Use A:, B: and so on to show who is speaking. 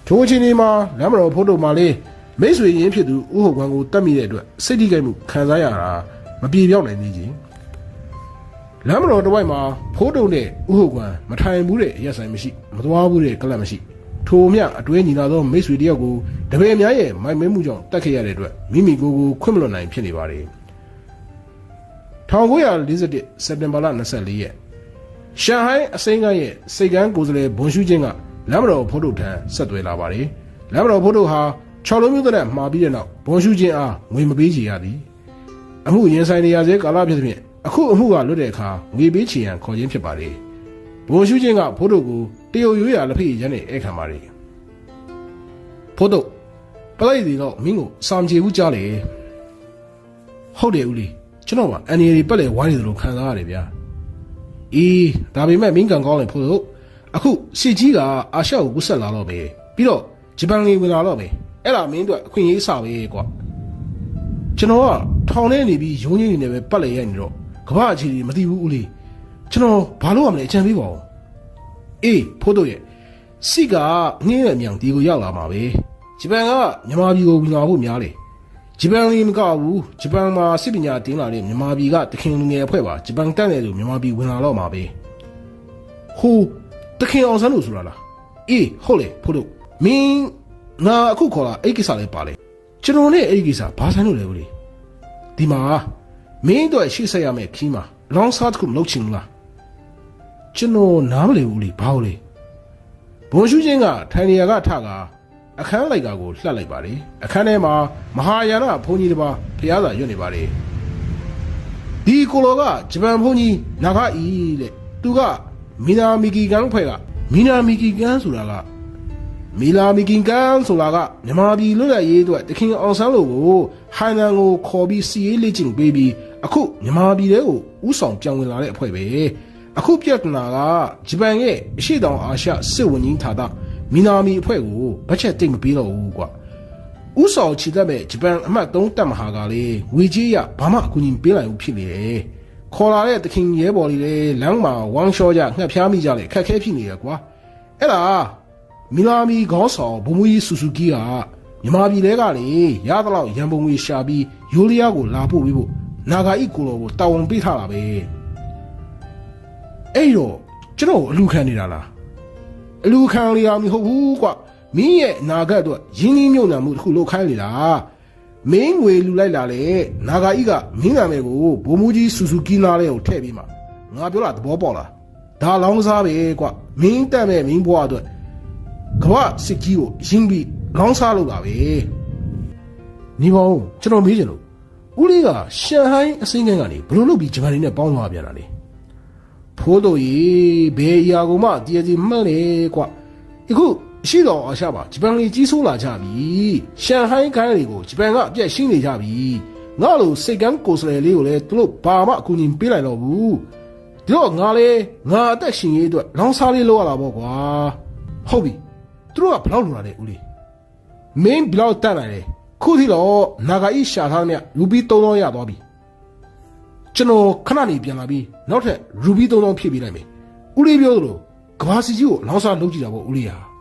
A: ထိုအချိန်ဒီမှာလမ်းမတော်ဖို့တို့မှာလေးမိတ်ဆွေရင်းဖြစ်သူဥဟုတ်ကွန်းကိုတတ်မိတဲ့အတွက်စိတ်ထိခိုက်မှုခံစားရတာမပြေပြောင်းနိုင်သေးခြင်းလမ်းမတော်တစ်ဝိုက်မှာဖိုးတုံနဲ့ဥဟုတ်ကွန်းမထိုင်ဘူးတဲ့ရက်ဆိုင်မရှိမသွားဘူးတဲ့ကလပ်မရှိထိုမြအတွဲညီလာသောမိတ်ဆွေတယောက်ကိုတပည့်များရဲ့မိုက်မဲမှုကြောင့်တက်ခဲ့ရတဲ့အတွက်မိမိကိုယ်ကိုခွင့်မလွတ်နိုင်ဖြစ်နေပါတယ်1941စက်တင်ဘာလ24ရက်ရှန်ဟိုင်းအစိမ်းကရဲ့စိတ်ကန်းကိုယ်စားလှယ်ဘွန်ရှုချင်းကလမ်းမတော်ဖိုးတုထံဆက်သွယ်လာပါတယ်လမ်းမတော်ဖိုးတုဟာ6လုံးမျိုးတဲ့မှာပြီးတဲ့နောက်ဘွန်ရှုချင်းအားငွေမပေးချေရသည်အမှုရင်ဆိုင်နေရစေကာလဖြစ်သဖြင့်အခုအမှုကလွတ်တဲ့အခါငွေပေးချေရန်ခေါ်ခြင်းဖြစ်ပါတယ်ဘွန်ရှုချင်းကဖိုးတုကိုတရုတ်ရိုးရာလက်ဖက်ရည်နဲ့ဧခံပါတယ်ဖိုးတုပလိုက်စီတော့မင်းကိုစာမချေဘူးကြားလေဟုတ်တယ်ဦးလေးကျွန်တော်ကအန်ရီပက်လေဝိုင်းနေသလိုခံစားရတယ်ဗျာအေးဒါပေမဲ့မင်းကန်ကောင်းလေဖိုးတုအခုစစ်ကြီးကအာရှကိုကူးဆက်လာတော့ပဲပြီးတော့ဂျပန်လေးဝင်လာတော့ပဲအဲ့ဒါမင်းတို့အခွင့်အရေးအစပဲကွာကျွန်တော်ကထောင်ထဲနေပြီးရုံးကြီးနေနေပဲပတ်လေရိုက်နေတော့ကမ္ဘာအခြေကြီးမသိဘူးဦးလေးကျွန်တော်ဘာလို့ရမလဲအကြံပေးပါဦးအေးဖိုးတုရဲ့စိကငင်းရမြောင်ဒီကိုရောက်လာမှာပဲဂျပန်ကမြန်မာပြည်ကိုဝင်လာဖို့များလေဂျပန်လေးမကဘူးဂျပန်မှာစစ်ပညာတင်းလာတဲ့မြန်မာပြည်ကတခင်လူငယ်အဖွဲ့ပါဂျပန်တက်တယ်လို့မြန်မာပြည်ဝင်လာတော့မှာပဲဟိုတခင်အောင်ဆန်းလို့ဆိုတာလားအေးဟုတ်လေဖိုးတုမင်းငါအခုခေါ်လာအဲ့ကိစ္စလေးပါလေကျွန်တော်နဲ့အဲ့ဒီကိစ္စဘာဆိုင်လို့လဲဦးလေးဒီမှာမင်းတို့ရှေ့ဆက်ရမယ့်ခီးမှာ long shot ကိုမလုပ်ချင်ဘူးလားကျွန်တော်နားမလည်ဘူးလေဘာလို့လဲဘုံရှုချင်းကထိုင်နေရကထကအခန်းလိုက်ကာကိုလှက်လိုက်ပါတယ်အခန်းထဲမှာမဟာယာနဘုန်းကြီးတစ်ပါးဖျားစာရွတ်နေပါတယ်ဒီကိုလောကဂျပန်ဘုန်းကြီးနာဂအီတဲ့သူကမီနာမီကီကန်ဖွဲ့ကမီနာမီကီကန်ဆိုတာကမီလာမီကီကန်ဆိုတာကမြန်မာပြည်လွတ်လပ်ရေးအတွက်တခင်အောင်ဆန်းလို့ကိုဟိုင်နန်ကိုခေါ်ပြီးစီရေးလေ့ကျင့်ပေးပြီးအခုမြန်မာပြည်ထဲကိုဥဆောင်ပြောင်းဝင်လာတဲ့အဖွဲ့ပဲအခုပြဿနာကဂျပန်ရဲ့အရှေ့တောင်အာရှစစ်ဝန်ကြီးဌာနမီနာမီအဖွဲ့ကိုဘတ်ချက်တိတ်မပေးတော့ဘူးကွာဥဆောင်ချီတက်မဲ့ဂျပန်အမှတ်3တပ်မဟာကလေဝေကြီးရဘာမှအကူအညီပေးနိုင်ဘူးဖြစ်နေတယ်ခေါ်လာတဲ့တခင်ရဲဘော်လေးလေလမ်းမှာဝမ်းလျှောကြငှက်ဖျားမိကြလေခက်ခဲဖြစ်နေရကွာအဲ့ဒါမီနာမီခေါင်းဆောင်ဘုံမူကြီးဆူဆူကီကမြန်မာပြည်ထဲကနေရသလောက်ရန်ပုံငွေရှာပြီးယိုးလျားကိုလာပို့ပြီးဖို့နာဂာဤကိုလိုကိုတာဝန်ပေးထားတာပဲအဲ့တော့ကျွန်တော်အလူခံနေတာလားအလူခံရမဟုတ်ဘူးကွမင်းရဲ့နာဂတ်အတွက်ရင်းနှီးမြှုပ်နှံမှုတစ်ခုလုပ်ခိုင်းနေတာမင်းငွေလူလိုက်လာလေနာဂာဤကမင်းနာမည်ကိုဘုံမူကြီးဆူဆူကီနာလေးကိုထည့်ပြီးမှငါပြောတာသဘောပေါက်လားဒါလောင်းစားပဲကွမင်းတက်မဲ့မင်းဘွားအတွက်ကမ္ဘာစစ်ကြီးကိုရင်းပြီးလောင်းစားလုပ်တာပဲနေပါဦးကျွန်တော်မေးချင်လို့ဦးလေးကရှန်ဟိုင်းအစိမ်းကန်းကနေဘလို့လုပ်ပြီးဂျပန်နေနဲ့ပေါင်းသွားပြန်တာလေဖိုးတို့ကြီးဘယ်အရာကိုမှတည်တည်မှတ်လေကွအခုရှိတော်အရှာပါဂျပန်လေးကြီးဆိုးလာကြပြီရှန်ဟိုင်းကန်းတွေကိုဂျပန်ကအပြက်ရှင်းနေကြပြီငါလိုစိတ်ကန်းကိုယ်စလဲလေးကိုလည်းသူတို့ဘာမှအကူအညီပေးလိုက်တော့ဘူးဒီတော့ငါအသက်ရှင်ရေးအတွက်လောင်းစားလေးလုပ်ရတာပေါ့ကွာဟုတ်ပြီသူတို့ကဘယ်လောက်လိုလာလဲဦးလေးမင်းဘယ်လောက်တတ်နိုင်လဲခုထိတော့နာဂာဤရှာထားတဲ့ရူပီ3000ရသွားပြီကျွန်တော်ခဏနေပြန်လာပြီးနောက်ထပ်ရူပီ3000ဖြည့်ပေးလိုက်မယ်ဦးလေးပြောသလိုကဘာစီကြီးကိုလောင်းစားလုပ်ကြည့်တာပေါ့ဦးလေးဟာ